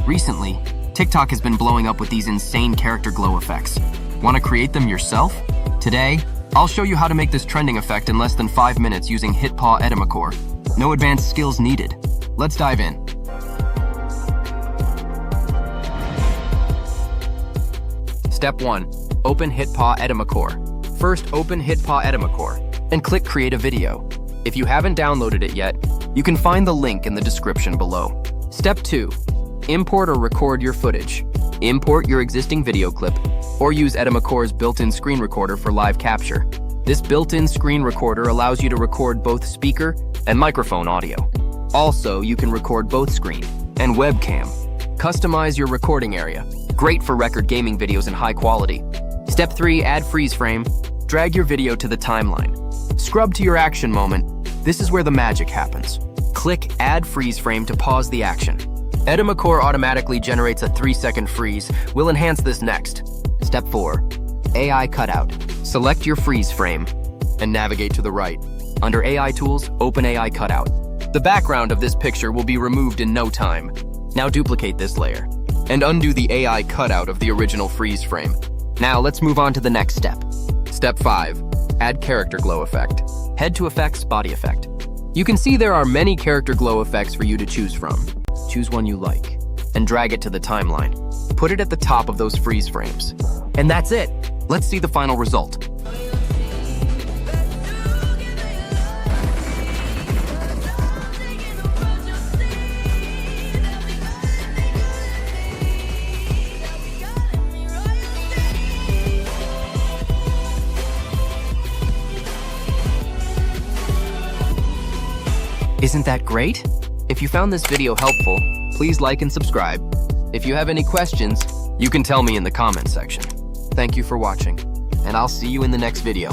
Recently, TikTok has been blowing up with these insane character glow effects. Want to create them yourself? Today, I'll show you how to make this trending effect in less than 5 minutes using HitPaw Edimakor. No advanced skills needed. Let's dive in. Step 1. Open HitPaw Edimakor. First, open HitPaw Edimakor and click Create a Video. If you haven't downloaded it yet, you can find the link in the description below. Step 2. Import or record your footage. Import your existing video clip or use Edimakor's built-in screen recorder for live capture. This built-in screen recorder allows you to record both speaker and microphone audio. Also, you can record both screen and webcam. Customize your recording area. Great for record gaming videos in high quality. Step 3. Add freeze frame. Drag your video to the timeline. Scrub to your action moment. This is where the magic happens. Click Add freeze frame to pause the action. Edimakor automatically generates a 3-second freeze. We'll enhance this next. Step 4. AI Cutout. Select your freeze frame and navigate to the right. Under AI Tools, open AI Cutout. The background of this picture will be removed in no time. Now duplicate this layer and undo the AI cutout of the original freeze frame. Now let's move on to the next step. Step 5. Add character glow effect. Head to Effects, Body Effect. You can see there are many character glow effects for you to choose from. Choose one you like and drag it to the timeline. Put it at the top of those freeze frames. And that's it. Let's see the final result. Isn't that great? If you found this video helpful, please like and subscribe. If you have any questions, you can tell me in the comment section. Thank you for watching, and I'll see you in the next video.